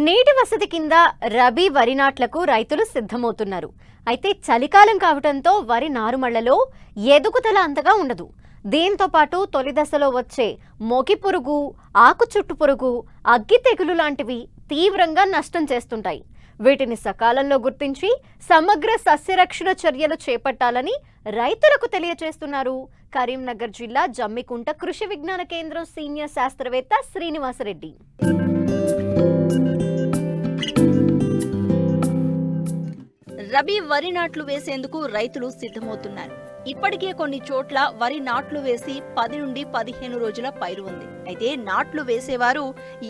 నీటి వసతి కింద రబీ వరి నాట్లకు రైతులు సిద్ధమవుతున్నారు. అయితే చలికాలం కావడంతో వరి నారుమళ్లలో ఎదుగుదల అంతగా ఉండదు. దీంతో పాటు తొలి దశలో వచ్చే మొగి పురుగు, ఆకు చుట్టు పురుగు, అగ్గి తెగులు లాంటివి తీవ్రంగా నష్టం చేస్తుంటాయి. వీటిని సకాలంలో గుర్తించి సమగ్ర సస్యరక్షణ చర్యలు చేపట్టాలని రైతులకు తెలియజేస్తున్నారు కరీంనగర్ జిల్లా జమ్మికుంట కృషి విజ్ఞాన కేంద్రం సీనియర్ శాస్త్రవేత్త శ్రీనివాసరెడ్డి. రబీ వరి నాట్లు వేసేందుకు రైతులు సిద్ధమవుతున్నారు. ఇప్పటికే కొన్ని చోట్ల వరి నాట్లు వేసి 10 నుండి 15 రోజుల పైరు ఉంది. అయితే నాట్లు వేసేవారు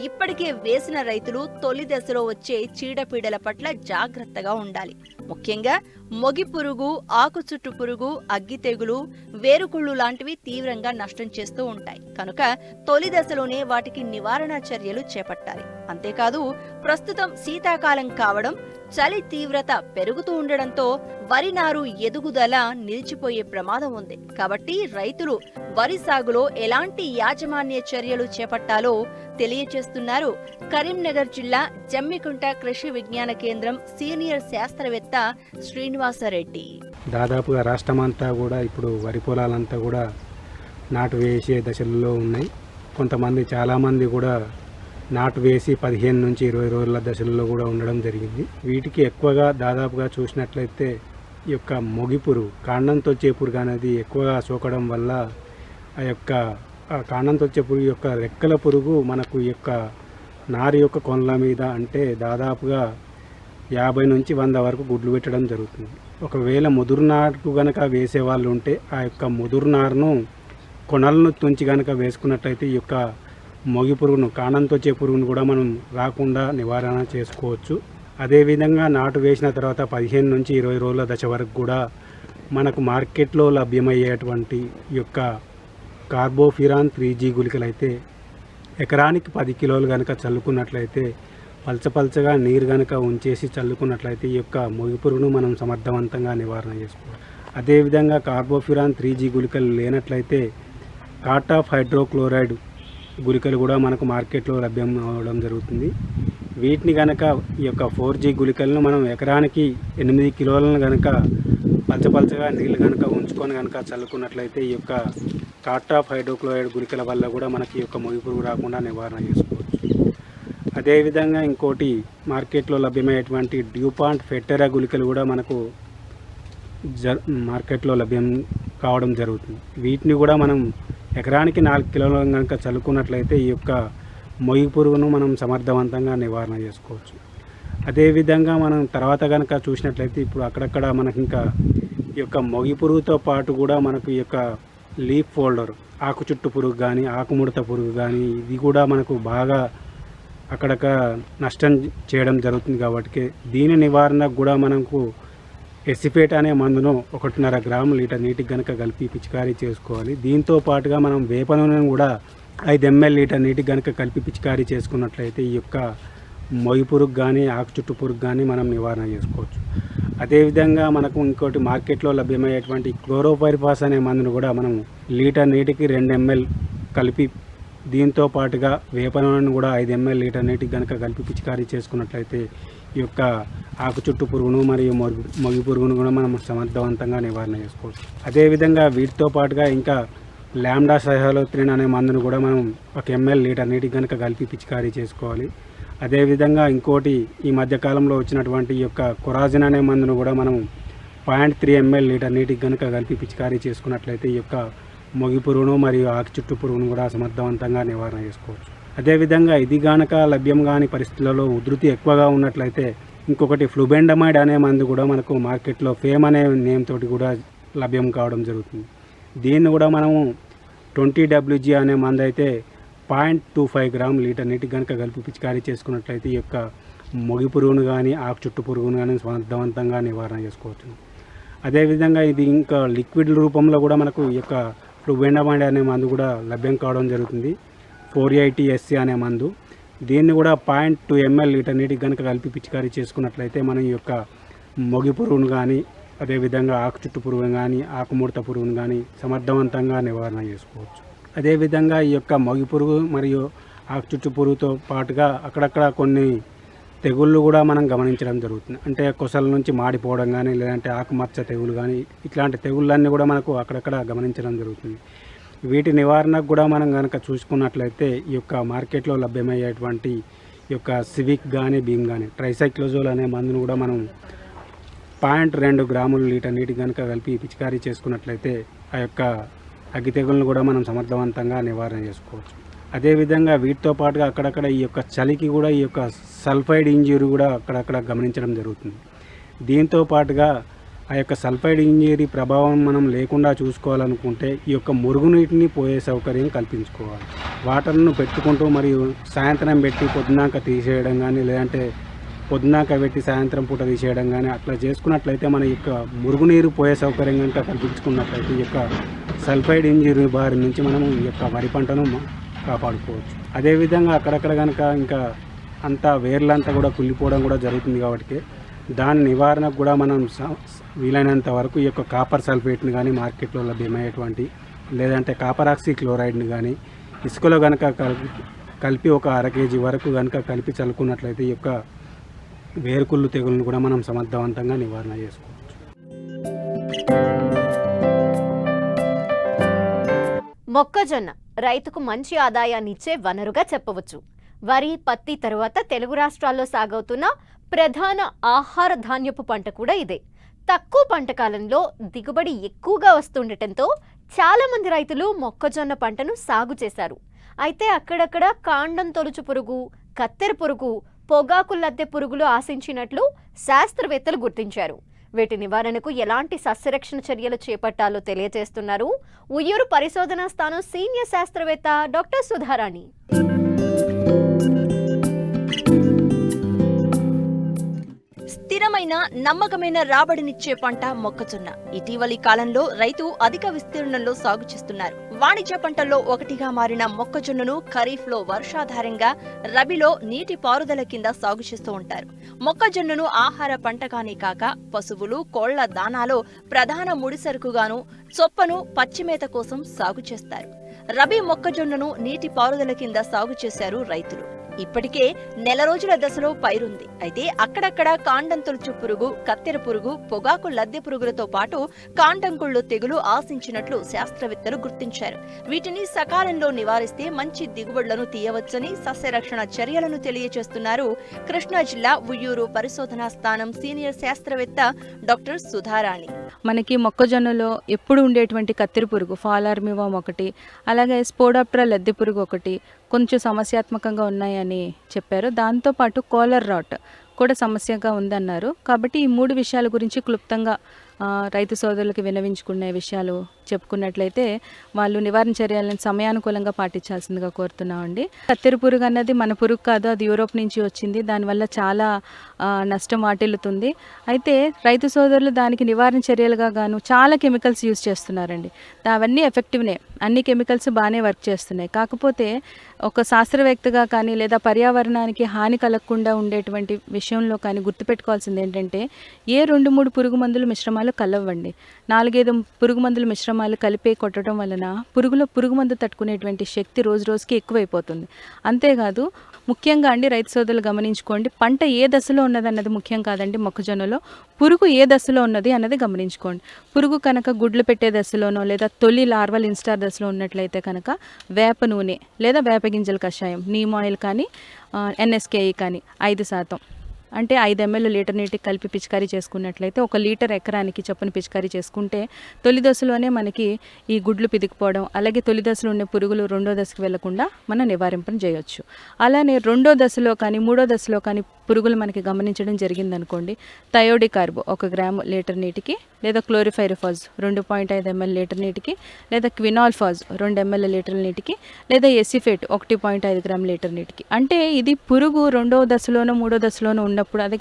ఇప్పటికే వేసిన రైతులు తొలి దశలో వచ్చే చీడపీడల పట్ల జాగ్రత్తగా ఉండాలి. ముఖ్యంగా మొగి పురుగు, ఆకు చుట్టు పురుగు, అగ్గి తెగులు, వేరుకుళ్ళు లాంటివి తీవ్రంగా నష్టం చేస్తూ ఉంటాయి. కనుక తొలి దశలోనే వాటికి నివారణ చర్యలు చేపట్టాలి. అంతేకాదు ప్రస్తుతం శీతాకాలం కావడం, చలి తీవ్రత పెరుగుతూ ఉండడంతో వరి నారు ఎదుగుదల నిలిచిపోయే ప్రమాదం ఉంది. కాబట్టి రైతులు వరి సాగులో ఎలాంటి యాజమాన్య చర్యలు చేపట్టాలో తెలియజేస్తున్నారు కరీంనగర్ జిల్లా జమ్మికుంట కృషి విజ్ఞాన కేంద్రం సీనియర్ శాస్త్రవేత్త శ్రీనివాసరెడ్డి. దాదాపుగా రాష్ట్రమంతా కూడా ఇప్పుడు వరి పొలాలంతా కూడా నాటు వేసే దశల్లో ఉన్నాయి. కొంతమంది చాలామంది కూడా నాటు వేసి 15 నుంచి 20 రోజుల దశల్లో కూడా ఉండడం జరిగింది. వీటికి ఎక్కువగా దాదాపుగా చూసినట్లయితే ఈ యొక్క మొగి పురుగు, కాండంతో వచ్చే పురుగు అనేది ఎక్కువగా సోకడం వల్ల ఆ యొక్క కాండంతో వచ్చే పురుగు యొక్క రెక్కల పురుగు మనకు ఈ యొక్క నారు యొక్క కొనల మీద అంటే దాదాపుగా 50 నుంచి 100 వరకు గుడ్లు పెట్టడం జరుగుతుంది. ఒకవేళ ముదురు నాటు కనుక వేసే వాళ్ళు ఉంటే ఆ యొక్క ముదురు నారును కొనలను తుంచి కనుక వేసుకున్నట్లయితే ఈ యొక్క మొగి పురుగును, కాండంతో వచ్చే పురుగును కూడా మనం రాకుండా నివారణ చేసుకోవచ్చు. అదేవిధంగా నాటు వేసిన తర్వాత 15 నుంచి 20 రోజుల దశ వరకు కూడా మనకు మార్కెట్లో లభ్యమయ్యేటువంటి యొక్క కార్బోఫిరాన్ 3G గుళికలు అయితే ఎకరానికి 10 కిలోలు కనుక చల్లుకున్నట్లయితే పల్చపల్చగా నీరు కనుక ఉంచేసి చల్లుకున్నట్లయితే ఈ యొక్క మొగి పురుగును మనం సమర్థవంతంగా నివారణ చేసుకోవాలి. అదేవిధంగా కార్బోఫిరాన్ 3G గుళికలు లేనట్లయితే కాటాఫ్ హైడ్రోక్లోరైడ్ గుళికలు కూడా మనకు మార్కెట్లో లభ్యం అవడం జరుగుతుంది. వీటిని కనుక ఈ యొక్క 4G గుళికలను మనం ఎకరానికి 8 కిలోలను కనుక పల్చపల్చగా నీళ్ళు కనుక ఉంచుకొని కనుక చల్లుకున్నట్లయితే ఈ యొక్క కాటాఫ్ హైడ్రోక్లోరైడ్ గుళికల వల్ల కూడా మనకి ఈ యొక్క మొగి పురుగు రాకుండా నివారణ చేసుకోవచ్చు. అదేవిధంగా ఇంకోటి మార్కెట్లో లభ్యమయ్యేటువంటి డ్యూపాంట్ ఫెటెరా గుళికలు కూడా మనకు మార్కెట్లో లభ్యం కావడం జరుగుతుంది. వీటిని కూడా మనం ఎకరానికి 4 కిలోలు కనుక చల్లుకున్నట్లయితే ఈ యొక్క మొగి పురుగును మనం సమర్థవంతంగా నివారణ చేసుకోవచ్చు. అదేవిధంగా మనం తర్వాత కనుక చూసినట్లయితే ఇప్పుడు అక్కడక్కడ మనకి ఇంకా ఈ యొక్క మొగి పురుగుతో పాటు కూడా మనకు ఈ యొక్క లీఫ్ ఫోల్డర్, ఆకు చుట్టు పురుగు కానీ, ఆకుముడత పురుగు కానీ ఇది కూడా మనకు బాగా అక్కడక్కడ నష్టం చేయడం జరుగుతుంది. కాబట్టి దీని నివారణకు కూడా మనకు ఎసిఫేట్ అనే మందును 1.5 గ్రాములు లీటర్ నీటికి కనుక కలిపి పిచికారీ చేసుకోవాలి. దీంతో పాటుగా మనం వేప నూనెను కూడా 5 ml లీటర్ నీటికి కనుక కలిపి పిచికారీ చేసుకున్నట్లయితే ఈ యొక్క మొగి పురుగు కానీ, ఆకు చుట్టు పురుగు కానీ మనం నివారణ చేసుకోవచ్చు. అదేవిధంగా మనకు ఇంకోటి మార్కెట్లో లభ్యమయ్యేటువంటి క్లోరోపైరిఫాస్ అనే మందును కూడా మనం లీటర్ నీటికి 2 ml కలిపి, దీంతో పాటుగా వేప నూనెను కూడా 5 ml లీటర్ నీటికి కనుక కలిపి పిచికారీ చేసుకున్నట్లయితే ఈ యొక్క ఆకు చుట్టు పురుగును మరియు మొగి పురుగును కూడా మనం సమర్థవంతంగా నివారణ చేసుకోవచ్చు. అదేవిధంగా వీటితో పాటుగా ఇంకా లాంబ్డా సైహలోత్రిన్ అనే మందును కూడా మనం 1 ml లీటర్ నీటికి కనుక కలిపి పిచికారీ చేసుకోవాలి. అదేవిధంగా ఇంకోటి ఈ మధ్యకాలంలో వచ్చినటువంటి ఈ యొక్క కొరాజిన్ అనే మందును కూడా మనం 0.3 ml లీటర్ నీటికి కనుక కలిపి పిచికారీ చేసుకున్నట్లయితే ఈ యొక్క మొగి పురుగును మరియు ఆకు చుట్టు పురుగును కూడా సమర్థవంతంగా నివారణ చేసుకోవచ్చు. అదేవిధంగా ఇది గనక లభ్యం కాని పరిస్థితులలో ఉధృతి ఎక్కువగా ఉన్నట్లయితే ఇంకొకటి ఫ్లూబెండమైడ్ అనే మందు కూడా మనకు మార్కెట్లో ఫేమ్ అనే నేమ్ తోటి కూడా లభ్యం కావడం జరుగుతుంది. దీన్ని కూడా మనము 20WG అనే మందు అయితే 0.25 గ్రాములు లీటర్ నీటికి కనుక కలిపి పిచికారీ చేసుకున్నట్లయితే ఈ యొక్క మొగి పురుగును కానీ, ఆకు చుట్టు పురుగును కానీ సమర్థవంతంగా నివారణ చేసుకోవచ్చు. అదేవిధంగా ఇది ఇంకా లిక్విడ్ రూపంలో కూడా మనకు ఈ యొక్క ఫ్లూబెండమైడ్ అనే మందు కూడా లభ్యం కావడం జరుగుతుంది. 480SC అనే మందు, దీన్ని కూడా 0.2 ml లీటర్ నీటికి కనుక కలిపి పిచికారీ చేసుకున్నట్లయితే మనం ఈ యొక్క మొగి పురుగును కానీ, అదేవిధంగా ఆకు చుట్టు పురుగును కానీ, ఆకుముడత పురుగును కానీ సమర్థవంతంగా నివారణ చేసుకోవచ్చు. అదేవిధంగా ఈ యొక్క మొగి పురుగు మరియు ఆకు చుట్టు పురుగుతో పాటుగా అక్కడక్కడ కొన్ని తెగుళ్ళు కూడా మనం గమనించడం జరుగుతుంది. అంటే కొసల నుంచి మాడిపోవడం కానీ, లేదంటే ఆకుమచ్చ తెగులు కానీ, ఇట్లాంటి తెగుళ్ళన్నీ కూడా మనకు అక్కడక్కడ గమనించడం జరుగుతుంది. వీటి నివారణకు కూడా మనం కనుక చూసుకున్నట్లయితే ఈ యొక్క మార్కెట్లో లభ్యమయ్యేటువంటి ఈ యొక్క సివిక్ కానీ, భీమ్ కానీ, ట్రైసైక్లోజోల్ అనే మందును కూడా మనం 0.2 గ్రాములు లీటర్ నీటికి కనుక కలిపి పిచికారీ చేసుకున్నట్లయితే ఆ యొక్క అగ్గి తెగులను కూడా మనం సమర్థవంతంగా నివారణ చేసుకోవచ్చు. అదేవిధంగా వీటితో పాటుగా అక్కడక్కడ ఈ యొక్క చలికి కూడా ఈ యొక్క సల్ఫైడ్ ఇంజరీ కూడా అక్కడక్కడ గమనించడం జరుగుతుంది. దీంతో పాటుగా ఆ యొక్క సల్ఫైడ్ ఇంజరీ ప్రభావం మనం లేకుండా చూసుకోవాలనుకుంటే ఈ యొక్క మురుగునీటిని పోయే సౌకర్యం కల్పించుకోవాలి. వాటర్ను పెట్టుకుంటూ మరియు సాయంత్రం పెట్టి పొద్దునాక తీసేయడం కానీ, లేదంటే పొద్దునాక పెట్టి సాయంత్రం పూట తీసేయడం కానీ అట్లా చేసుకున్నట్లయితే మన యొక్క మురుగునీరు పోయే సౌకర్యం కనుక కల్పించుకున్నట్లయితే ఈ యొక్క సల్ఫైడ్ ఇంజరీ బారి నుంచి మనం ఈ యొక్క వరి పంటను కాపాడుకోవచ్చు. అదేవిధంగా అక్కడక్కడ కనుక ఇంకా అంతా వేర్లంతా కూడా కుళ్ళిపోవడం కూడా జరుగుతుంది. కాబట్టి దాని నివారణకు కూడా మనం వీలైనంత వరకు ఈ యొక్క కాపర్ సల్ఫేట్ని కానీ, మార్కెట్లో లభ్యమయ్యేటువంటి లేదంటే కాపర్ ఆక్సీ క్లోరైడ్ని కానీ ఇసుకలో కనుక కలిపి ఒక 1/2 kg వరకు కనుక కలిపి చల్లుకున్నట్లయితే ఈ యొక్క వేరుకుళ్ళు తెగులను కూడా మనం సమర్థవంతంగా నివారణ చేసుకోవచ్చు. మొక్కజొన్న రైతుకు మంచి ఆదాయాన్ని ఇచ్చే వనరుగా చెప్పవచ్చు. వరి, పత్తి తరువాత తెలుగు రాష్ట్రాల్లో సాగవుతున్న ప్రధాన ఆహార ధాన్యపు పంట కూడా ఇదే. తక్కువ పంట కాలంలో దిగుబడి ఎక్కువగా వస్తుండటంతో చాలా మంది రైతులు మొక్కజొన్న పంటను సాగు చేశారు. అయితే అక్కడక్కడ కాండం తొలుచు పురుగు, కత్తెర పురుగు, పొగాకు లద్దె పురుగులు ఆశించినట్లు శాస్త్రవేత్తలు గుర్తించారు. వీటి నివారణకు ఎలాంటి సస్యరక్షణ చర్యలు చేపట్టాలో తెలియజేస్తున్నారు ఉయ్యూరు పరిశోధనా స్థానం సీనియర్ శాస్త్రవేత్త డాక్టర్ సుధారాణి. స్థిరమైన నమ్మకమైన రాబడినిచ్చే పంట మొక్కజొన్న. ఇటీవలి కాలంలో రైతు అధిక విస్తీర్ణంలో సాగు చేస్తున్నారు. వాణిజ్య పంటల్లో ఒకటిగా మారిన మొక్కజొన్నను ఖరీఫ్ లో వర్షాధారంగా, రబీలో నీటి పారుదల కింద సాగు చేస్తూ ఉంటారు. మొక్కజొన్నను ఆహార పంటగానే కాక పశువులు, కోళ్ల దానాలో ప్రధాన ముడిసరుకుగాను, చొప్పను పచ్చిమేత కోసం సాగు చేస్తారు. రబీ మొక్కజొన్నను నీటి పారుదల కింద సాగు చేశారు రైతులు. ఇప్పటికే నెల రోజుల దశలో పైరుంది. అయితే అక్కడక్కడ కాండం తొలుచు పురుగు, కత్తెర పురుగు, పొగాకు లద్దె పురుగులతో పాటు కాండంకుళ్ళు తెగులు ఆశించినట్లు శాస్త్రవేత్తలు గుర్తించారు. వీటిని సకాలంలో నివారిస్తే మంచి దిగుబడులను తీయవచ్చని సస్యరక్షణ చర్యలను తెలియజేస్తున్నారు కృష్ణా జిల్లా ఉయ్యూరు పరిశోధనా స్థానం సీనియర్ శాస్త్రవేత్త డాక్టర్ సుధారాణి. మనకి మొక్కజొన్నలో ఎప్పుడు ఉండేటువంటి కత్తెర పురుగు ఫాలార్మివామ్ ఒకటి, అలాగే స్పోడాప్టెరా లద్దె పురుగు ఒకటి కొంచెం సమస్యాత్మకంగా ఉన్నాయని చెప్పారు. దాంతోపాటు కాలర్ రాట్ కూడా సమస్యగా ఉందన్నారు. కాబట్టి ఈ 3 విషయాల గురించి క్లుప్తంగా రైతు సోదరులకు విన్నవించుకునే విషయాలు చెప్పుకున్నట్లయితే వాళ్ళు నివారణ చర్యలను సమయానుకూలంగా పాటించాల్సిందిగా కోరుతున్నామండి. కత్తెర పురుగు అన్నది మన పురుగు కాదు, అది యూరోప్ నుంచి వచ్చింది. దానివల్ల చాలా నష్టం వాటిల్లుతుంది. అయితే రైతు సోదరులు దానికి నివారణ చర్యలుగా గాను చాలా కెమికల్స్ యూజ్ చేస్తున్నారండి. అవన్నీ ఎఫెక్టివ్నే, అన్ని కెమికల్స్ బాగానే వర్క్ చేస్తున్నాయి. కాకపోతే ఒక శాస్త్రవేత్తగా కానీ లేదా పర్యావరణానికి హాని కలగకుండా ఉండేటువంటి విషయంలో కానీ గుర్తుపెట్టుకోవాల్సింది ఏంటంటే ఏ 2-3 పురుగు మందుల మిశ్రమాలు కలవండి. 4-5 పురుగు మందుల మిశ్రమాలు కలిపే కొట్టడం వలన పురుగులో పురుగు మందు తట్టుకునేటువంటి శక్తి రోజు రోజుకి ఎక్కువైపోతుంది. అంతేకాదు ముఖ్యంగా అండి రైతు సోదరులు గమనించుకోండి, పంట ఏ దశలో ఉన్నది అన్నది ముఖ్యం కాదండి. మొక్కజొన్నలో పురుగు ఏ దశలో ఉన్నది అన్నది గమనించుకోండి. పురుగు కనుక గుడ్లు పెట్టే దశలోనో లేదా తొలి లార్వల్ ఇన్స్టార్ దశలో ఉన్నట్లయితే కనుక వేప నూనె లేదా వేప గింజల కషాయం, నీమ్ ఆయిల్ కానీ NSKE కానీ 5% అంటే 5 ml లీటర్ నీటికి కలిపి పిచికారీ చేసుకున్నట్లయితే 1 లీటర్ ఎకరానికి చొప్పున పిచికారీ చేసుకుంటే తొలి దశలోనే మనకి ఈ గుడ్లు పిదికిపోవడం, అలాగే తొలి దశలో ఉండే పురుగులు 2వ దశకు వెళ్లకుండా మనం నివారింపన చేయొచ్చు. అలానే 2వ దశలో కానీ 3వ దశలో కానీ పురుగులు మనకి గమనించడం జరిగిందనుకోండి, థయోడికార్బో 1 గ్రాము లీటర్ నీటికి, లేదా క్లోరిఫైరిఫాజ్ 2.5 ml లీటర్ నీటికి, లేదా క్వినాల్ఫాజ్ 2 ml లీటర్ నీటికి, లేదా ఎసిఫేట్ 1.5 గ్రామ్ లీటర్ నీటికి. అంటే ఇది పురుగు 2వ దశలోనో 3వ దశలోనో ఉన్నప్పుడు, అదే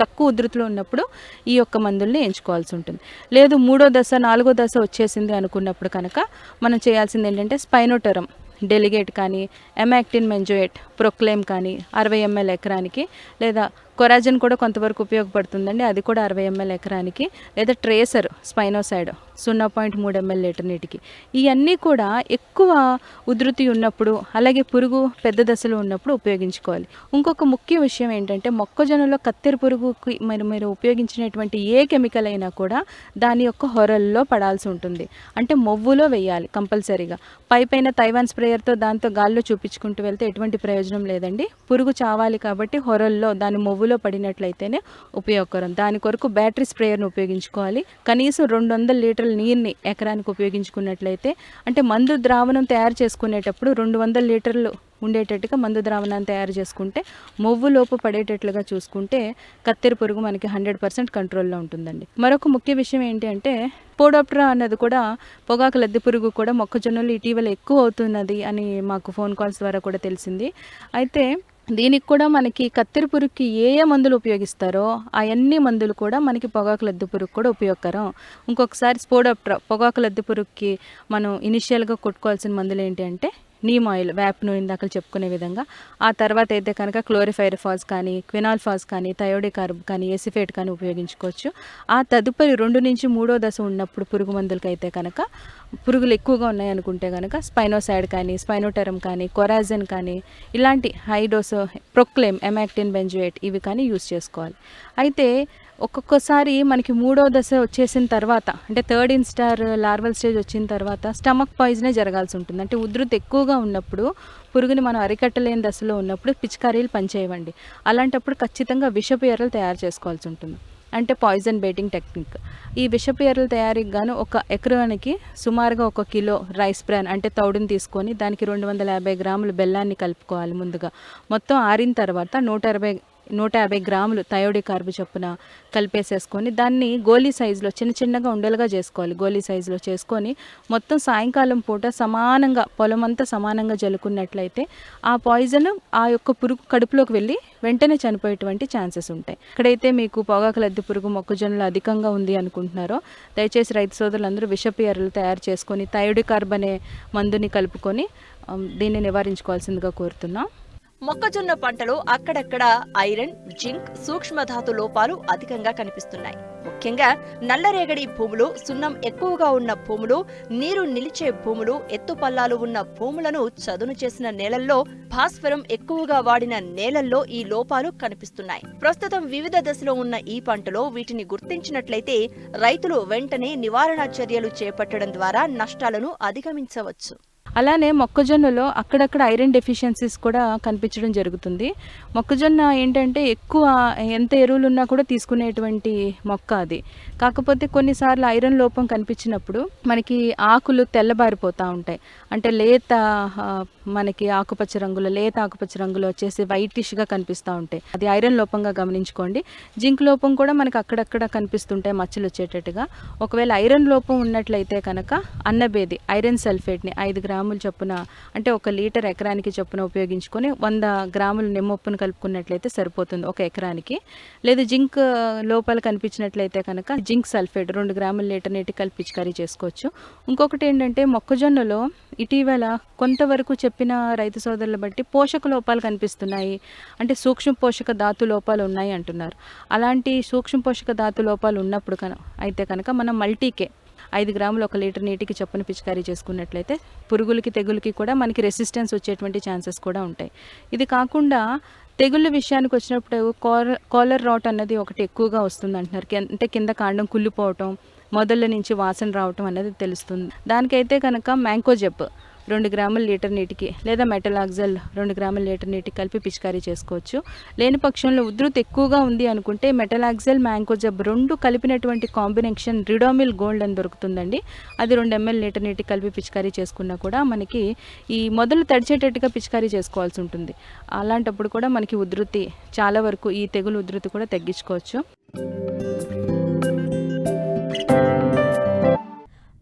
తక్కువ ఉధృతిలో ఉన్నప్పుడు ఈ యొక్క మందుల్ని ఎంచుకోవాల్సి ఉంటుంది. లేదు 3వ దశ 4వ దశ వచ్చేసింది అనుకున్నప్పుడు కనుక మనం చేయాల్సింది ఏంటంటే స్పైనోటరమ్ డెలిగేట్ కానీ, ఎమాక్టిన్ మెంజోయేట్ ప్రొక్లైమ్ కానీ 60 ml ఎకరానికి, లేదా కొరాజన్ కూడా కొంతవరకు ఉపయోగపడుతుందండి, అది కూడా 60 ml ఎకరానికి. లేదా ట్రేసర్ స్పైనోసైడ్ 0.3 ml లీటర్ నీటికి. ఇవన్నీ కూడా ఎక్కువ ఉధృతి ఉన్నప్పుడు, అలాగే పురుగు పెద్ద దశలో ఉన్నప్పుడు ఉపయోగించుకోవాలి. ఇంకొక ముఖ్య విషయం ఏంటంటే, మొక్కజొన్నలో కత్తెర పురుగుకి మీరు ఉపయోగించినటువంటి ఏ కెమికల్ అయినా కూడా దాని యొక్క హొరల్లో పడాల్సి ఉంటుంది. అంటే మొవ్వులో వేయాలి కంపల్సరీగా. పైన తైవాన్ స్ప్రేయర్తో దాంతో గాల్లో చూపించుకుంటూ వెళ్తే ఎటువంటి ప్రయోజనం లేదండి. పురుగు చావాలి కాబట్టి హొరల్లో దాని మొవ్వులో పడినట్లయితేనే ఉపయోగకరం. దాని కొరకు బ్యాటరీ స్ప్రేయర్ను ఉపయోగించుకోవాలి. కనీసం 200 లీటర్ల నీరుని ఎకరానికి ఉపయోగించుకున్నట్లయితే, అంటే మందు ద్రావణం తయారు చేసుకునేటప్పుడు 200 లీటర్లు ఉండేటట్టుగా మందు ద్రావణాన్ని తయారు చేసుకుంటే, మొవ్వు లోపు పడేటట్లుగా చూసుకుంటే కత్తెర పురుగు మనకి 100% కంట్రోల్లో ఉంటుందండి. మరొక ముఖ్య విషయం ఏంటి అంటే, స్పోడోప్టెరా అన్నది కూడా పొగాకు లద్దె పురుగు కూడా మొక్కజొన్నలు ఇటీవల ఎక్కువ అవుతున్నది అని మాకు ఫోన్ కాల్స్ ద్వారా కూడా తెలిసింది. అయితే దీనికి కూడా మనకి కత్తెర పురుగుకి ఏ మందులు ఉపయోగిస్తారో అవన్నీ మందులు కూడా మనకి పొగాకు లద్దె పురుగు కూడా ఉపయోగకరం. ఇంకొకసారి స్పోడోప్టెరా పొగాకు లద్దె పురుగుకి మనం ఇనిషియల్గా కొట్టుకోవాల్సిన మందులు ఏంటి అంటే, నీమ్ ఆయిల్, వేప నూనె ఇందాక చెప్పుకునే విధంగా. ఆ తర్వాత అయితే కనుక క్లోరిఫైరిఫాస్ కానీ, క్వినాల్ఫాస్ కానీ, థయోడికార్బ్ కానీ, ఎసిఫేట్ కానీ ఉపయోగించుకోవచ్చు. ఆ తదుపరి 2 నుంచి 3వ దశ ఉన్నప్పుడు పురుగు మందులకి అయితే కనుక, పురుగులు ఎక్కువగా ఉన్నాయనుకుంటే కనుక స్పైనోసైడ్ కానీ, స్పైనోటెరమ్ కానీ, కొరాజన్ కానీ, ఇలాంటి హై డోస్ ప్రొక్లేమ్, ఎమాక్టిన్ బెంజోయేట్ ఇవి కానీ యూస్ చేసుకోవాలి. అయితే ఒక్కొక్కసారి మనకి 3వ దశ వచ్చేసిన తర్వాత, అంటే థర్డ్ ఇన్స్టార్ లార్వల్ స్టేజ్ వచ్చిన తర్వాత స్టమక్ పాయిజనే జరగాల్సి ఉంటుంది. అంటే ఉధృతి ఎక్కువగా ఉన్నప్పుడు, పురుగుని మనం అరికట్టలేని దశలో ఉన్నప్పుడు పిచికారీలు పనిచేయవండి. అలాంటప్పుడు ఖచ్చితంగా విషపు ఎర్రలు తయారు చేసుకోవాల్సి ఉంటుంది. అంటే పాయిజన్ బేటింగ్ టెక్నిక్. ఈ విషపు ఎర్రల తయారీకి గాను 1 ఎకరానికి సుమారుగా 1 కిలో రైస్ బ్రాన్ అంటే తౌడుని తీసుకొని దానికి 250 గ్రాములు బెల్లాన్ని కలుపుకోవాలి ముందుగా. మొత్తం ఆరిన తర్వాత 150 గ్రాములు థయోడికార్బ్ చొప్పున కలిపేసేసుకొని దాన్ని గోలీ సైజులో చిన్నగా ఉండలుగా చేసుకోవాలి. గోలీ సైజులో చేసుకొని మొత్తం సాయంకాలం పూట సమానంగా పొలం అంతా సమానంగా జల్లుకున్నట్లయితే ఆ పాయిజన్ ఆ యొక్క పురుగు కడుపులోకి వెళ్ళి వెంటనే చనిపోయేటువంటి ఛాన్సెస్ ఉంటాయి. ఎక్కడైతే మీకు పొగాకు లద్దె పురుగు మొక్కజొన్నలు అధికంగా ఉంది అనుకుంటున్నారో, దయచేసి రైతు సోదరులందరూ విషపు ఎర్రలు తయారు చేసుకొని థయోడికార్బ్ అనే మందుని కలుపుకొని దీన్ని నివారించుకోవాల్సిందిగా కోరుతున్నాం. మొక్కజొన్న పంటలో అక్కడక్కడ ఐరన్, జింక్, సూక్ష్మధాతు లోపాలు అధికంగా కనిపిస్తున్నాయి. ముఖ్యంగా నల్లరేగడి భూములు, సున్నం ఎక్కువగా ఉన్న భూములు, నీరు నిలిచే భూములు, ఎత్తుపల్లాలు ఉన్న భూములను చదును చేసిన నేలల్లో, భాస్వరం ఎక్కువగా వాడిన నేలల్లో ఈ లోపాలు కనిపిస్తున్నాయి. ప్రస్తుతం వివిధ దశలో ఉన్న ఈ పంటలో వీటిని గుర్తించినట్లయితే రైతులు వెంటనే నివారణ చర్యలు చేపట్టడం ద్వారా నష్టాలను అధిగమించవచ్చు. అలానే మొక్కజొన్నలో అక్కడక్కడ ఐరన్ డెఫిషియన్సీస్ కూడా కనిపించడం జరుగుతుంది. మొక్కజొన్న ఏంటంటే ఎక్కువ ఎంత ఎరువులు ఉన్నా కూడా తీసుకునేటువంటి మొక్క అది. కాకపోతే కొన్నిసార్లు ఐరన్ లోపం కనిపించినప్పుడు మనకి ఆకులు తెల్లబారిపోతూ ఉంటాయి. అంటే మనకి ఆకుపచ్చ రంగులో వచ్చేసి వైటిష్గా కనిపిస్తూ ఉంటాయి. అది ఐరన్ లోపంగా గమనించుకోండి. జింక్ లోపం కూడా మనకి అక్కడక్కడ కనిపిస్తుంటాయి మచ్చలు వచ్చేటట్టుగా. ఒకవేళ ఐరన్ లోపం ఉన్నట్లయితే కనుక అన్నబేది ఐరన్ సల్ఫేట్ని 5 గ్రాములు చొప్పున, అంటే 1 లీటర్ ఎకరానికి చొప్పున ఉపయోగించుకొని 100 గ్రాములు నిమ్మప్పును కలుపుకున్నట్లయితే సరిపోతుంది 1 ఎకరానికి. లేదు జింక్ లోపాలు కనిపించినట్లయితే కనుక జింక్ సల్ఫేట్ 2 గ్రాముల లీటర్ నీటి కలిపి పిచికారీ చేసుకోవచ్చు. ఇంకొకటి ఏంటంటే, మొక్కజొన్నలో ఇటీవల కొంతవరకు చెప్పిన రైతు సోదరులు బట్టి పోషక లోపాలు కనిపిస్తున్నాయి. అంటే సూక్ష్మ పోషక ధాతు లోపాలు ఉన్నాయి అంటున్నారు. అలాంటి సూక్ష్మ పోషక ధాతు లోపాలు ఉన్నప్పుడు అయితే కనుక మనం మల్టీకే 5 గ్రాములు 1 లీటర్ నీటికి చొప్పున పిచికారీ చేసుకున్నట్లయితే పురుగులకి, తెగులకి కూడా మనకి రెసిస్టెన్స్ వచ్చేటువంటి ఛాన్సెస్ కూడా ఉంటాయి. ఇది కాకుండా తెగుళ్ళ విషయానికి వచ్చినప్పుడు కాలర్ రాట్ అన్నది ఒకటి ఎక్కువగా వస్తుంది అంటున్నారు. అంటే కింద కాండం కుళ్ళిపోవటం, మొదళ్ళ నుంచి వాసన రావటం అనేది తెలుస్తుంది. దానికైతే కనుక మ్యాంకోజెబ్ 2 గ్రాముల లీటర్ నీటికి, లేదా మెటలాక్జల్ 2 గ్రాముల లీటర్ నీటికి కలిపి పిచికారీ చేసుకోవచ్చు. లేని పక్షంలో ఉధృతి ఎక్కువగా ఉంది అనుకుంటే మెటలాక్జల్, మ్యాంకోజెబ్ 2 కలిపినటువంటి కాంబినేషన్ రిడోమిల్ గోల్డ్ అని దొరుకుతుందండి. అది 2 ml లీటర్ నీటికి కలిపి పిచికారీ చేసుకున్నా కూడా మనకి ఈ మొదలు తడిచేటట్టుగా పిచికారీ చేసుకోవాల్సి ఉంటుంది. అలాంటప్పుడు కూడా మనకి ఉధృతి చాలా వరకు, ఈ తెగులు ఉధృతి కూడా తగ్గించుకోవచ్చు.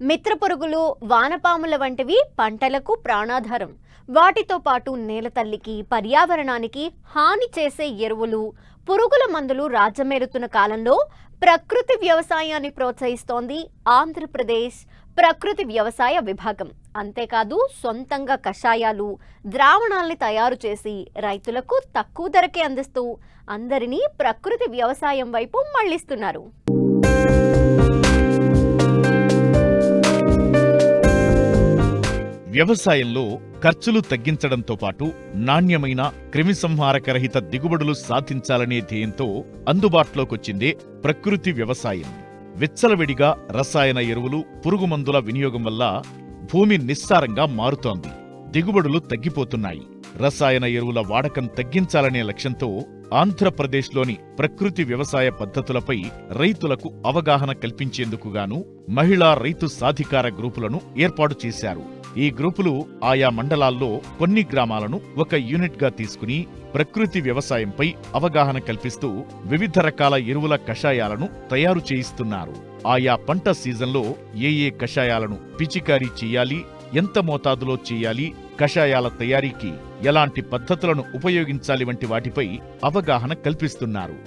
మిత్ర పురుగులు, వానపాముల వంటివి పంటలకు ప్రాణాధారం. వాటితో పాటు నేల తల్లికి, పర్యావరణానికి హాని చేసే ఎరువులు, పురుగుల మందులు రాజ్యమేలుతున్న కాలంలో ప్రకృతి వ్యవసాయాన్ని ప్రోత్సహిస్తోంది ఆంధ్రప్రదేశ్ ప్రకృతి వ్యవసాయ విభాగం. అంతేకాదు సొంతంగా కషాయాలు, ద్రావణాల్ని తయారు చేసి రైతులకు తక్కువ ధరకే అందిస్తూ అందరినీ ప్రకృతి వ్యవసాయం వైపు మళ్లిస్తున్నారు. వ్యవసాయంలో ఖర్చులు తగ్గించడంతో పాటు నాణ్యమైన క్రిమిసంహారకరహిత దిగుబడులు సాధించాలనే ధ్యేయంతో అందుబాటులోకొచ్చిందే ప్రకృతి వ్యవసాయం. విచ్చలవిడిగా రసాయన ఎరువులు, పురుగుమందుల వినియోగం వల్ల భూమి నిస్సారంగా మారుతోంది. దిగుబడులు తగ్గిపోతున్నాయి. రసాయన ఎరువుల వాడకం తగ్గించాలనే లక్ష్యంతో ఆంధ్రప్రదేశ్లోని ప్రకృతి వ్యవసాయ పద్ధతులపై రైతులకు అవగాహన కల్పించేందుకుగాను మహిళా రైతు సాధికార గ్రూపులను ఏర్పాటు చేశారు. ఈ గ్రూపులు ఆయా మండలాల్లో కొన్ని గ్రామాలను ఒక యూనిట్గా తీసుకుని ప్రకృతి వ్యవసాయంపై అవగాహన కల్పిస్తూ వివిధ రకాల ఎరువుల కషాయాలను తయారు చేయిస్తున్నారు. ఆయా పంట సీజన్లో ఏ కషాయాలను పిచికారీ చేయాలి, ఎంత మోతాదులో చేయాలి, కషాయాల తయారీకి ఎలాంటి పద్ధతులను ఉపయోగించాలి వంటి వాటిపై అవగాహన కల్పిస్తున్నారు.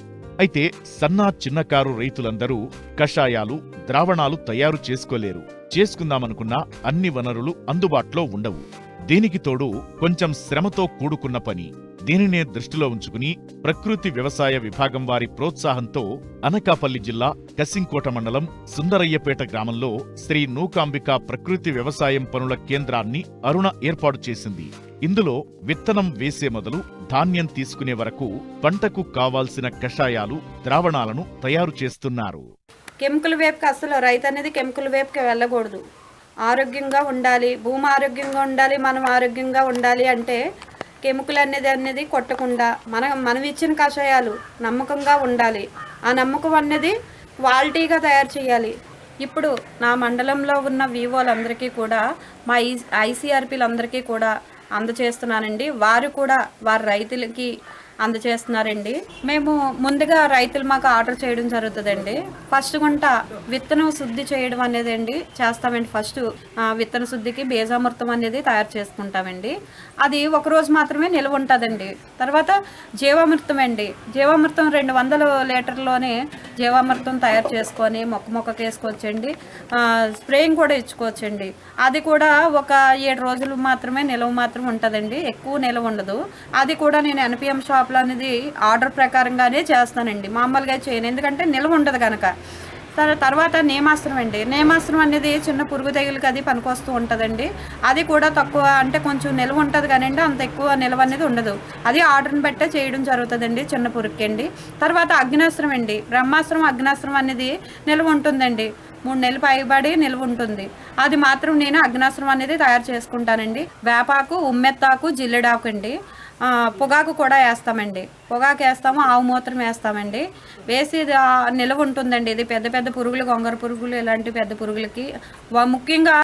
అయితే సన్నా చిన్నకారు రైతులందరూ కషాయాలు, ద్రావణాలు తయారు చేసుకోలేరు. చేసుకుందామనుకున్నా అన్ని వనరులు అందుబాటులో ఉండవు. దీనికి తోడు కొంచెం శ్రమతో కూడుకున్న పని. దీనినే దృష్టిలో ఉంచుకుని ప్రకృతి వ్యవసాయ విభాగం వారి ప్రోత్సాహంతో అనకాపల్లి జిల్లా కసింకోట మండలం సుందరయ్యపేట గ్రామంలో శ్రీ నూకాంబిక ప్రకృతి వ్యవసాయం పనుల కేంద్రాన్ని అరుణ ఏర్పాటు చేసింది. ఇందులో విత్తనం వేసే మొదలు ధాన్యం తీసుకునే వరకు పంటకు కావాల్సిన కషాయాలు, ద్రావణాలను తయారు చేస్తున్నారు. కెమికల్ వేపుకి అసలు రైతు అనేది కెమికల్ వేపుకి వెళ్ళకూడదు. ఆరోగ్యంగా ఉండాలి, భూమి ఆరోగ్యంగా ఉండాలి, మనం ఆరోగ్యంగా ఉండాలి అంటే కెమికల్ అనేది కొట్టకుండా మనం ఇచ్చిన కషాయాలు నమ్మకంగా ఉండాలి. ఆ నమ్మకం అనేది క్వాలిటీగా తయారు చేయాలి. ఇప్పుడు నా మండలంలో ఉన్న వివోలందరికీ కూడా, మా ఐసీఆర్పీలందరికీ కూడా అందజేస్తున్నానండి. వారు కూడా వారి రైతులకి అందజేస్తున్నారండి. మేము ముందుగా రైతులు మాకు ఆర్డర్ చేయడం జరుగుతుందండి. ఫస్ట్ గుంట విత్తనం శుద్ధి చేయడం అనేది అండి చేస్తామండి. ఫస్ట్ విత్తన శుద్ధికి బీజామృతం అనేది తయారు చేసుకుంటామండి. అది ఒకరోజు మాత్రమే నిల్వ ఉంటుందండి. తర్వాత జీవామృతం అండి. జీవామృతం 200 లీటర్లోనే జీవామృతం తయారు చేసుకొని మొక్కకి వేసుకోవచ్చండి. స్ప్రేయింగ్ కూడా ఇచ్చుకోవచ్చండి. అది కూడా ఒక 7 రోజులు మాత్రమే నిల్వ మాత్రం ఉంటుందండి, ఎక్కువ నిల్వ ఉండదు. అది కూడా నేను ఎన్పిఎం షాప్లో అనేది ఆర్డర్ ప్రకారంగానే చేస్తానండి, మామూలుగా చేయను, ఎందుకంటే నిల్వ ఉండదు కనుక. తర్వాత నేమాస్త్రం అండి. నేమాస్త్రం అనేది చిన్న పురుగు తెగులకి అది పనికొస్తూ ఉంటుందండి. అది కూడా తక్కువ, అంటే కొంచెం నిల్వ ఉంటుంది కానివ్వండి, అంత ఎక్కువ నిల్వ అనేది ఉండదు. అది ఆర్డర్ని బట్టే చేయడం జరుగుతుందండి చిన్న పురుగుకి అండి. తర్వాత అగ్నాస్త్రం అండి. బ్రహ్మాస్త్రం, అగ్నాస్త్రం అనేది నిల్వ ఉంటుందండి, 3 నెలలు పైబడి నిల్వ ఉంటుంది. అది మాత్రం నేను అగ్నాస్త్రం అనేది తయారు చేసుకుంటానండి. వేపాకు, ఉమ్మెత్తాకు, జిల్లెడాకు అండి. పొగాకు కూడా వేస్తామండి. పొగాకు వేస్తాము, ఆవు మూత్రం వేస్తామండి. వేసి నిల్వ ఉంటుందండి. ఇది పెద్ద పెద్ద పురుగులు, గొంగర పురుగులు, ఇలాంటి పెద్ద పురుగులకి ముఖ్యంగా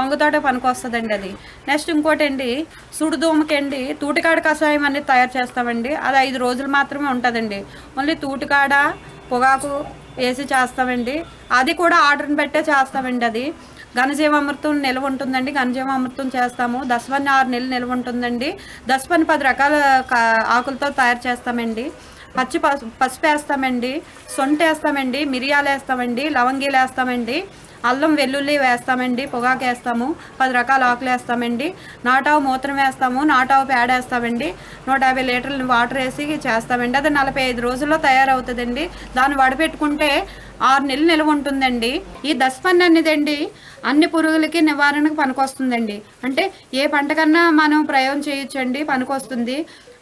వంగుతోట పనికొస్తుందండి అది. నెక్స్ట్ ఇంకోటి అండి, సుడిదోమకండి తూటికాడ కషాయం అనేది తయారు చేస్తామండి. అది 5 రోజులు మాత్రమే ఉంటుందండి. ఓన్లీ తూటికాడ, పొగాకు వేసి చేస్తామండి. అది కూడా ఆర్డర్ని బట్టే చేస్తామండి. అది ఘనజీవామృతం నిల్వ ఉంటుందండి. ఘనజీవామృతం చేస్తాము. దశపని 6 నెలలు నిల్వ ఉంటుందండి. దశపని 10 రకాల ఆకులతో తయారు చేస్తామండి. పసుపు వేస్తామండి, సొంట వేస్తామండి, మిరియాలు వేస్తామండి, లవంగీలు వేస్తామండి, అల్లం వెల్లుల్లి వేస్తామండి, పొగాకు వేస్తాము, 10 రకాల ఆకులు వేస్తామండి, నాటావు మూత్రం వేస్తాము, నాటావు పేడ వేస్తామండి, 150 లీటర్లు వాటర్ వేసి చేస్తామండి. అది 45 రోజుల్లో తయారవుతుందండి. దాన్ని వడపెట్టుకుంటే 6 నెలలు నిల్వ ఉంటుందండి. ఈ దశపన్ను అనేదండి అన్ని పురుగులకి నివారణకు పనికొస్తుందండి. అంటే ఏ పంట కన్నా మనం ప్రయోగం చేయొచ్చండి, పనికొస్తుంది.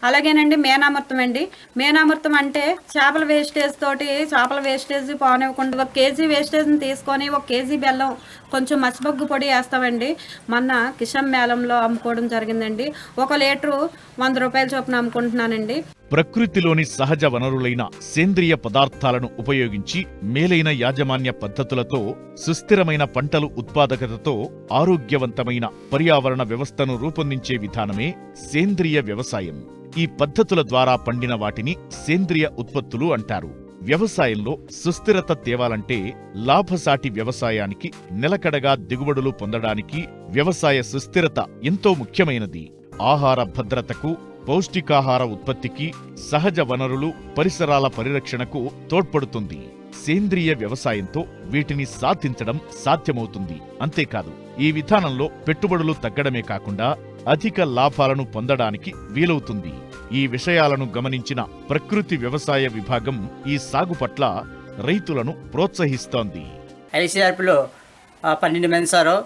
అలాగేనండి మేనామృతం అండి. మేనామృతం అంటే చేపల వేస్టేజ్ తోటి, చేపల వేస్టేజ్ పోనివ్వకుండా 1 కేజీ వేస్టేజ్ని తీసుకొని 1 కేజీ బెల్లం, కొంచెం మసిబొగ్గు పొడి వేస్తామండి. మొన్న కిషన్ మేళంలో అమ్ముకోవడం జరిగిందండి. 1 లీటరు 100 రూపాయల చొప్పున అమ్ముకుంటున్నానండి. ప్రకృతిలోని సహజ వనరులైన సేంద్రియ పదార్థాలను ఉపయోగించి మేలైన యాజమాన్య పద్ధతులతో సుస్థిరమైన పంటలు ఉత్పాదకతతో ఆరోగ్యవంతమైన పర్యావరణ వ్యవస్థను రూపొందించే విధానమే సేంద్రియ వ్యవసాయం. ఈ పద్ధతుల ద్వారా పండిన వాటిని సేంద్రియ ఉత్పత్తులు అంటారు. వ్యవసాయంలో సుస్థిరత తేవాలంటే లాభసాటి వ్యవసాయానికి, నిలకడగా దిగుబడులు పొందడానికి వ్యవసాయ సుస్థిరత ఎంతో ముఖ్యమైనది. ఆహార భద్రతకు, పౌష్టికాహార ఉత్పత్తికి, సహజ వనరులు, పరిసరాల పరిరక్షణకు తోడ్పడుతుంది. సేంద్రియ వ్యవసాయంతో వీటిని సాధించడం సాధ్యమవుతుంది. అంతేకాదు, ఈ విధానంలో పెట్టుబడులు తగ్గడమే కాకుండా అధిక లాభాలను పొందడానికి వీలవుతుంది. ఈ విషయాలను గమనించిన ప్రకృతి వ్యవసాయ విభాగం ఈ సాగు పట్ల రైతులను ప్రోత్సహిస్తోంది. ఐసీఆర్పిలో 12 మంది సారు.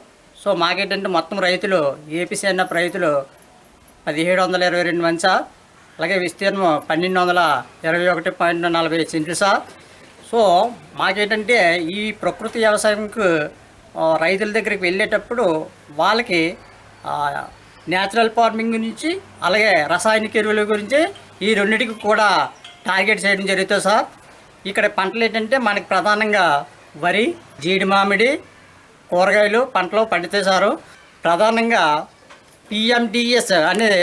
సో మాకేంటంటే మొత్తం రైతులు ఏపీసీఎన్ఎఫ్ రైతులు 1722 మంది సార్. అలాగే విస్తీర్ణం 1221.40 సెంట్లు సార్. సో మాకేంటంటే ఈ ప్రకృతి వ్యవసాయంకు రైతుల దగ్గరికి వెళ్ళేటప్పుడు వాళ్ళకి న్యాచురల్ ఫార్మింగ్ గురించి అలాగే రసాయనిక ఎరువుల గురించి ఈ రెండింటికి కూడా టార్గెట్ చేయడం జరుగుతుంది సార్. ఇక్కడ పంటలు ఏంటంటే మనకి ప్రధానంగా వరి, జీడి మామిడి, కూరగాయలు పంటలు పండితే సారు. ప్రధానంగా పిఎండిఎస్ అనేది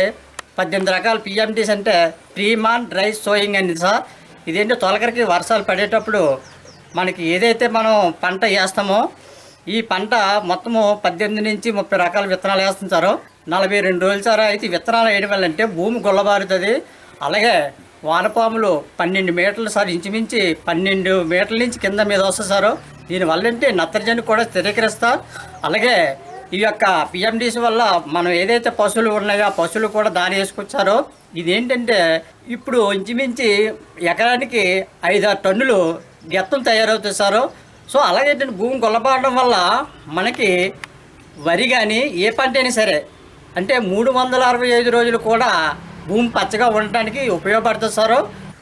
18 రకాల పిఎండిఎస్ అంటే ప్రీమాన్ డ్రై సోయింగ్ అనేది సార్. ఇదేంటో తొలకరికి వర్షాలు పడేటప్పుడు మనకి ఏదైతే మనం పంట వేస్తామో ఈ పంట మొత్తము 18 నుంచి 30 రకాల విత్తనాలు వేస్తుంటారు. 42 రోజులు సార్. అయితే విత్తనాలు వేయడం వల్ల అంటే భూమి గుల్లబారుతుంది. అలాగే వానపాములు 12 మీటర్లు సార్, ఇంచుమించి 12 మీటర్ల నుంచి కింద మీద వస్తుంది సార్. దీనివల్ల అంటే నత్రజని కూడా స్థిరీకరిస్తారు. అలాగే ఈ యొక్క పిఎండిసి వల్ల మనం ఏదైతే పశువులు ఉన్నాయో ఆ పశువులు కూడా దాని వేసుకొచ్చారో ఇదేంటంటే ఇప్పుడు ఇంచుమించి ఎకరానికి 5-6 టన్నులు గెత్తం తయారవుతుంది సార్. సో అలాగే భూమి గొల్లబారడం వల్ల మనకి వరి కానీ ఏ పంట అయినా సరే అంటే 365 రోజులు కూడా భూమి పచ్చగా ఉండటానికి ఉపయోగపడుతుంది సార్.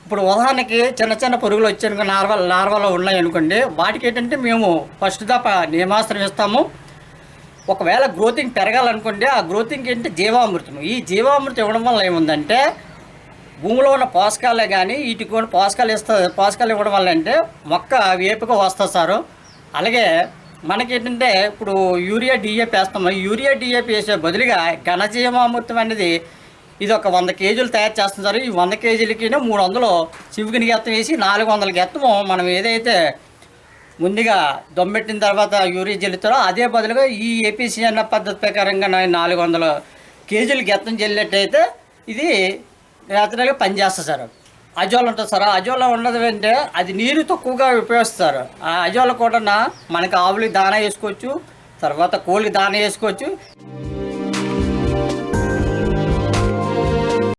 ఇప్పుడు ఉదాహరణకి చిన్న చిన్న పురుగులు వచ్చాయి, నార్వలు ఉన్నాయి అనుకోండి, వాటికి ఏంటంటే మేము ఫస్ట్ దఫా నియమాస్త్రం ఇస్తాము. ఒకవేళ గ్రోతింగ్ పెరగాలనుకోండి, ఆ గ్రోతింగ్ ఏంటి జీవామృతం. ఈ జీవామృతం ఇవ్వడం వల్ల ఏముందంటే భూమిలో ఉన్న పోషకాలే కానీ వీటికి కూడా పోషకాలు ఇవ్వడం వల్ల అంటే మొక్క వేపుగా వస్తుంది సారు. అలాగే మనకేంటంటే ఇప్పుడు యూరియా డిఏపి వేస్తాము. యూరియా డిఏపి వేసే బదులుగా ఘనజీవామృతం అనేది ఇది ఒక 100 కేజీలు తయారు చేస్తున్నారు. ఈ 100 కేజీలకి 300 చివుకిని గెత్తం వేసి 400 గెత్తము మనం ఏదైతే ముందుగా దొమ్మెట్టిన తర్వాత యూరియా జల్లుతారో అదే బదులుగా ఈ ఏపీసీఎన్ఎఫ్ పద్ధతి ప్రకారంగా 400 కేజీలు గెత్తం జల్లినట్టయితే ఇది నేచురల్గా పనిచేస్తుంది సార్. అజోలా ఉంటుంది సార్. అజోలా ఉన్నది అంటే అది నీరు తక్కువగా ఉపయోగిస్తారు. ఆ అజోలా కూడా మనకి ఆవులకి దానా వేసుకోవచ్చు, తర్వాత కోళ్ళకి దానా వేసుకోవచ్చు.